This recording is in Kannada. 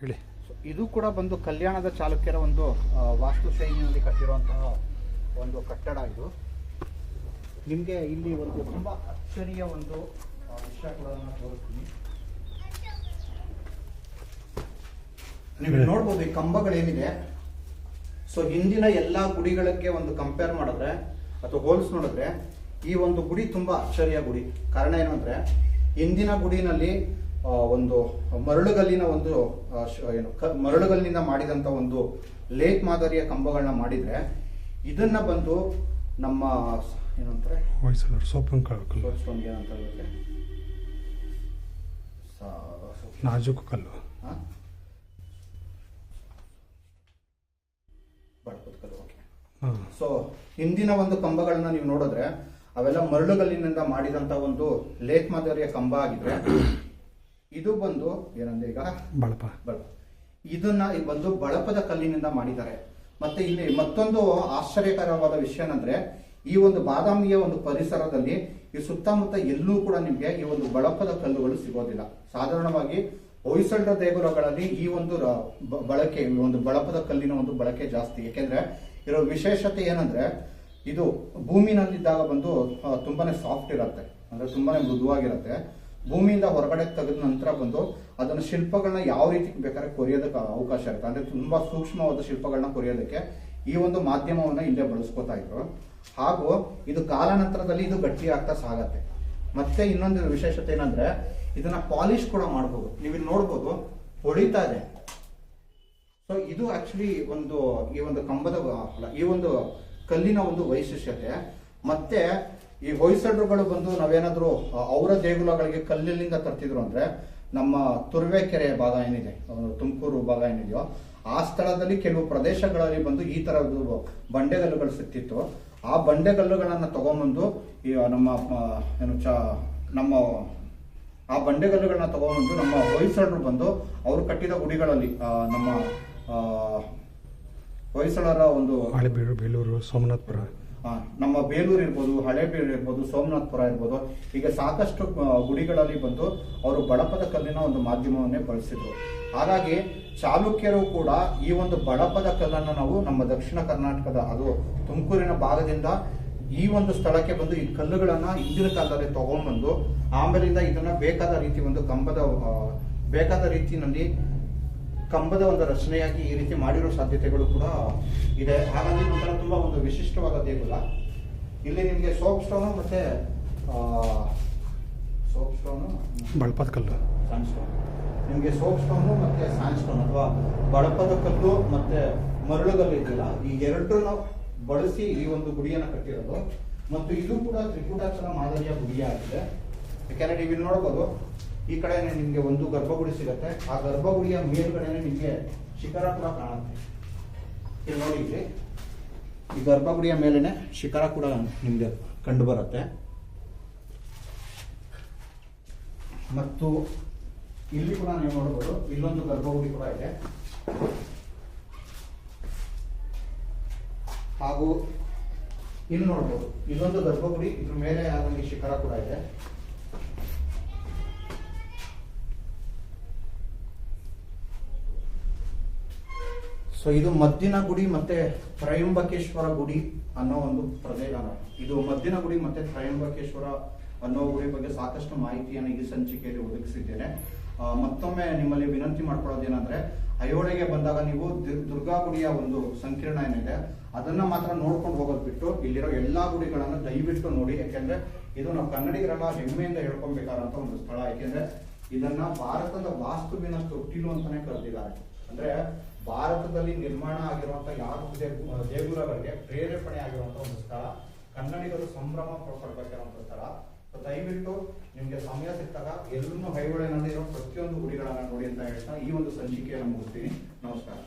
ಹೇಳಿ. ಇದು ಕೂಡ ಬಂದು ಕಲ್ಯಾಣದ ಚಾಲುಕ್ಯರ ಒಂದು ವಾಸ್ತು ಶೈಲಿಯಲ್ಲಿ ಕಟ್ಟಿರುವಂತಹ ಒಂದು ಕಟ್ಟಡ. ಇದು ನಿಮಗೆ ಇಲ್ಲಿ ಒಂದು ತುಂಬ ಅಚ್ಚರಿಯ ಒಂದು ವಿಷಯ ಕೂಡ ನಾನು ತೋರಿಸ್ತೀನಿ. ನೀವು ನೋಡ್ಬೋದು ಈ ಕಂಬಗಳೇನಿದೆ. ಸೊ ಹಿಂದಿನ ಎಲ್ಲ ಗುಡಿಗಳಿಗೆ ಒಂದು ಕಂಪೇರ್ ಮಾಡಿದ್ರೆ ಅಥವಾ ಹೋಲ್ಸ್ ನೋಡಿದ್ರೆ ಈ ಒಂದು ಗುಡಿ ತುಂಬಾ ಅಚ್ಚರಿಯ ಗುಡಿ. ಕಾರಣ ಏನು ಅಂದ್ರೆ ಹಿಂದಿನ ಗುಡಿನಲ್ಲಿ ಒಂದು ಮರಳುಗಲ್ಲಿನ ಒಂದು ಮರಳುಗಲ್ಲಿನಿಂದ ಮಾಡಿದಂತ ಒಂದು ಲೇಕ್ ಮಾದರಿಯ ಕಂಬಗಳನ್ನ ಮಾಡಿದ್ರೆ ಇದನ್ನ ಬಂದು ನಮ್ಮ ಏನಂತಾರೆ ನಾಜೂಕು ಕಲ್ಲು, ಬಡಪದ ಕಲ್ಲು. ಸೊ ಹಿಂದಿನ ಒಂದು ಕಂಬಗಳನ್ನ ನೀವು ನೋಡಿದ್ರೆ ಅವೆಲ್ಲ ಮರಳುಗಲ್ಲಿನಿಂದ ಮಾಡಿದಂತ ಒಂದು ಲೇಕ್ ಮಾದರಿಯ ಕಂಬ ಆಗಿದ್ರೆ ಇದು ಬಂದು ಏನಂದ್ರೆ ಈಗ ಬಳಪ ಇದನ್ನ ಬಂದು ಬಳಪದ ಕಲ್ಲಿನಿಂದ ಮಾಡಿದ್ದಾರೆ. ಮತ್ತೆ ಇಲ್ಲಿ ಮತ್ತೊಂದು ಆಶ್ಚರ್ಯಕರವಾದ ವಿಷಯ ಏನಂದ್ರೆ ಈ ಒಂದು ಬಾದಾಮಿಯ ಒಂದು ಪರಿಸರದಲ್ಲಿ ಈ ಸುತ್ತಮುತ್ತ ಎಲ್ಲೂ ಕೂಡ ನಿಮ್ಗೆ ಈ ಒಂದು ಬಳಪದ ಕಲ್ಲುಗಳು ಸಿಗೋದಿಲ್ಲ. ಸಾಧಾರಣವಾಗಿ ಹೊಯ್ಸಳರ ದೇಗುಲಗಳಲ್ಲಿ ಈ ಒಂದು ಬಳಕೆ, ಈ ಒಂದು ಬಳಪದ ಕಲ್ಲಿನ ಒಂದು ಬಳಕೆ ಜಾಸ್ತಿ. ಯಾಕೆಂದ್ರೆ ಇರೋ ವಿಶೇಷತೆ ಏನಂದ್ರೆ ಇದು ಭೂಮಿನಲ್ಲಿದ್ದಾಗ ಬಂದು ತುಂಬಾನೇ ಸಾಫ್ಟ್ ಇರುತ್ತೆ, ಅಂದ್ರೆ ತುಂಬಾನೇ ಮೃದುವಾಗಿರುತ್ತೆ. ಭೂಮಿಯಿಂದ ಹೊರಗಡೆ ತೆಗೆದ ನಂತರ ಬಂದು ಅದನ್ನ ಶಿಲ್ಪಗಳನ್ನ ಯಾವ ರೀತಿ ಬೇಕಾದ್ರೆ ಕೊರಿಯೋದಕ್ಕೆ ಅವಕಾಶ ಇರುತ್ತೆ. ಅಂದ್ರೆ ತುಂಬಾ ಸೂಕ್ಷ್ಮವಾದ ಶಿಲ್ಪಗಳನ್ನ ಕೊರಿಯೋದಕ್ಕೆ ಈ ಒಂದು ಮಾಧ್ಯಮವನ್ನ ಇಲ್ಲೇ ಬಳಸ್ಕೊತಾ ಇದ್ರು. ಹಾಗೂ ಇದು ಕಾಲಾನಂತರದಲ್ಲಿ ಇದು ಗಟ್ಟಿ ಆಗ್ತಾ ಸಾಗತ್ತೆ. ಮತ್ತೆ ಇನ್ನೊಂದು ವಿಶೇಷತೆ ಏನಂದ್ರೆ ಇದನ್ನ ಪಾಲಿಶ್ ಕೂಡ ಮಾಡಬಹುದು. ನೀವು ಇಲ್ಲಿ ನೋಡ್ಬೋದು ಹೊಳಿತಾ ಇದೆ. ಸೊ ಇದು ಆಕ್ಚುಲಿ ಈ ಒಂದು ಕಂಬದ ಈ ಒಂದು ಕಲ್ಲಿನ ಒಂದು ವೈಶಿಷ್ಟ್ಯತೆ. ಮತ್ತೆ ಈ ಹೊಯ್ಸಳರುಗಳು ಬಂದು ನಾವೇನಾದ್ರೂ ಅವರ ದೇಗುಲಗಳಿಗೆ ಕಲ್ಲಿನಿಂದ ತರ್ತಿದ್ರು ಅಂದ್ರೆ ನಮ್ಮ ತುರುವೇಕೆರೆ ಭಾಗ ಏನಿದೆ, ತುಮಕೂರು ಭಾಗ ಏನಿದೆಯೋ ಆ ಸ್ಥಳದಲ್ಲಿ ಕೆಲವು ಪ್ರದೇಶಗಳಲ್ಲಿ ಬಂದು ಈ ತರದ್ದು ಬಂಡೆಗಲ್ಲುಗಳು ಸಿಕ್ತಿತ್ತು. ಆ ಬಂಡೆಗಲ್ಲುಗಳನ್ನ ತಗೊಂಡ್ಬಂದು ಆ ಬಂಡೆಗಲ್ಲುಗಳನ್ನ ತಗೊಂಡ್ಬಂದು ನಮ್ಮ ಹೊಯ್ಸಳರು ಬಂದು ಅವರು ಕಟ್ಟಿದ ಗುಡಿಗಳಲ್ಲಿ ನಮ್ಮ ಹೊಯ್ಸಳರ ಒಂದು ಹಳೆಬೀಡು, ಬೇಲೂರು, ಸೋಮನಾಥಪುರ, ನಮ್ಮ ಬೇಲೂರು ಇರ್ಬೋದು, ಹಳೇಬೀಡು ಇರ್ಬೋದು, ಸೋಮನಾಥಪುರ ಇರ್ಬೋದು, ಈಗ ಸಾಕಷ್ಟು ಗುಡಿಗಳಲ್ಲಿ ಬಂದು ಅವರು ಬಳಪದ ಕಲ್ಲಿನ ಒಂದು ಮಾಧ್ಯಮವನ್ನೇ ಬಳಸಿದ್ರು. ಹಾಗಾಗಿ ಚಾಲುಕ್ಯರು ಕೂಡ ಈ ಒಂದು ಬಳಪದ ಕಲ್ಲನ್ನು ನಾವು ನಮ್ಮ ದಕ್ಷಿಣ ಕರ್ನಾಟಕದ ಅದು ತುಮಕೂರಿನ ಭಾಗದಿಂದ ಈ ಒಂದು ಸ್ಥಳಕ್ಕೆ ಬಂದು ಈ ಕಲ್ಲುಗಳನ್ನ ಹಿಂದಿನ ಕಾಲದಲ್ಲಿ ತಗೊಂಡ್ಬಂದು ಆಮೇಲಿಂದ ಇದನ್ನ ಬೇಕಾದ ರೀತಿ ಒಂದು ಬೇಕಾದ ರೀತಿಯಲ್ಲಿ ಕಂಬದ ಒಂದು ರಚನೆಯಾಗಿ ಈ ರೀತಿ ಮಾಡಿರೋ ಸಾಧ್ಯತೆಗಳು ಕೂಡ ಇದೆ. ಹಾಗಾಗಿ ಒಂಥರ ತುಂಬಾ ಒಂದು ವಿಶಿಷ್ಟವಾದ ದೇಗುಲ. ಇಲ್ಲಿ ನಿಮಗೆ ಸೋಪ್ ಸ್ಟೋನು ಮತ್ತೆ ಬಳಪದ ಕಲ್ಲು, ಸ್ಯಾಂಡ್ ಸ್ಟೋನ್, ನಿಮಗೆ ಸೋಪ್ ಸ್ಟೋನು ಮತ್ತೆ ಸ್ಯಾಂಡ್ ಸ್ಟೋನ್ ಅಥವಾ ಬಳಪದ ಕಲ್ಲು ಮತ್ತೆ ಮರಳುಗಲ್ಲು ಇದೆಯಲ್ಲ, ಈ ಎರಡರನ್ನು ಬಳಸಿ ಈ ಒಂದು ಗುಡಿಯನ್ನ ಕಟ್ಟಿರೋದು. ಮತ್ತು ಇದು ಕೂಡ ತ್ರಿಕೂಟಾಚಲ ಮಾದರಿಯ ಗುಡಿಯಾಗಿದೆ. ಯಾಕೆಂದ್ರೆ ನೀವು ಇಲ್ಲಿ ನೋಡ್ಬೋದು ಈ ಕಡೆ ನಿಮ್ಗೆ ಒಂದು ಗರ್ಭಗುಡಿ ಸಿಗುತ್ತೆ. ಆ ಗರ್ಭಗುಡಿಯ ಮೇಲ್ಗಡೆನೆ ನಿಮ್ಗೆ ಶಿಖರ ಕೂಡ ಕಾಣುತ್ತೆ. ಇಲ್ಲಿ ನೋಡಿ, ಇಲ್ಲಿ ಈ ಗರ್ಭಗುಡಿಯ ಮೇಲೆನೆ ಶಿಖರ ಕೂಡ ನಿಮ್ಗೆ ಕಂಡು ಬರುತ್ತೆ. ಮತ್ತು ಇಲ್ಲಿ ಕೂಡ ನೀವು ನೋಡಬಹುದು ಇಲ್ಲೊಂದು ಗರ್ಭಗುಡಿ ಕೂಡ ಇದೆ. ಹಾಗೂ ಇಲ್ಲಿ ನೋಡ್ಬೋದು ಇಲ್ಲೊಂದು ಗರ್ಭಗುಡಿ, ಇದ್ರ ಮೇಲೆ ಆದಂಗೆ ಶಿಖರ ಕೂಡ ಇದೆ. ಸೊ ಇದು ಮದ್ದಿನ ಗುಡಿ ಮತ್ತೆ ತ್ರಯಂಬಕೇಶ್ವರ ಗುಡಿ ಅನ್ನೋ ಒಂದು ಪ್ರದೇಶ. ಇದು ಮದ್ದಿನ ಗುಡಿ ಮತ್ತೆ ತ್ರಯಂಬಕೇಶ್ವರ ಅನ್ನೋ ಗುಡಿ ಬಗ್ಗೆ ಸಾಕಷ್ಟು ಮಾಹಿತಿಯನ್ನು ಈ ಸಂಚಿಕೆಯಲ್ಲಿ ಒದಗಿಸಿದ್ದೇನೆ. ಮತ್ತೊಮ್ಮೆ ನಿಮ್ಮಲ್ಲಿ ವಿನಂತಿ ಮಾಡ್ಕೊಳ್ಳೋದೇನಂದ್ರೆ ಅಯೋಡೆಗೆ ಬಂದಾಗ ನೀವು ದುರ್ಗಾ ಗುಡಿಯ ಒಂದು ಸಂಕೀರ್ಣ ಏನಿದೆ ಅದನ್ನ ಮಾತ್ರ ನೋಡ್ಕೊಂಡು ಹೋಗೋದು ಬಿಟ್ಟು ಇಲ್ಲಿರೋ ಎಲ್ಲಾ ಗುಡಿಗಳನ್ನ ದಯವಿಟ್ಟು ನೋಡಿ. ಯಾಕೆಂದ್ರೆ ಇದು ನಾವು ಕನ್ನಡಿಗರೆಲ್ಲ ಹೆಮ್ಮೆಯಿಂದ ಹೇಳ್ಕೊಬೇಕಾದಂತ ಒಂದು ಸ್ಥಳ. ಯಾಕೆಂದ್ರೆ ಇದನ್ನ ಭಾರತದ ವಾಸ್ತುವಿನ ತೊಟ್ಟಿಲು ಅಂತಾನೆ ಕರೆದಿದ್ದಾರೆ. ಅಂದ್ರೆ ಭಾರತದಲ್ಲಿ ನಿರ್ಮಾಣ ಆಗಿರುವಂತಹ ಯಾವ ದೇಗುಲಗಳಿಗೆ ಪ್ರೇರೇಪಣೆ ಆಗಿರುವಂತಹ ಒಂದು ಸ್ಥಳ, ಕನ್ನಡಿಗರು ಸಂಭ್ರಮ ಪಡ್ಬೇಕಾಗಿರುವಂತ ಸ್ಥಳ. ದಯವಿಟ್ಟು ನಿಮ್ಗೆ ಸಮಯ ಸಿಕ್ಕಾಗ ಎಲ್ಲರೂ ಐಹೊಳೆನಲ್ಲಿ ಇರೋ ಪ್ರತಿಯೊಂದು ಗುಡಿಗಳನ್ನ ನೋಡಿ ಅಂತ ಹೇಳ್ತಾ ಈ ಒಂದು ಸಂಚಿಕೆಯನ್ನು ಮುಗಿಸ್ತೀನಿ. ನಮಸ್ಕಾರ.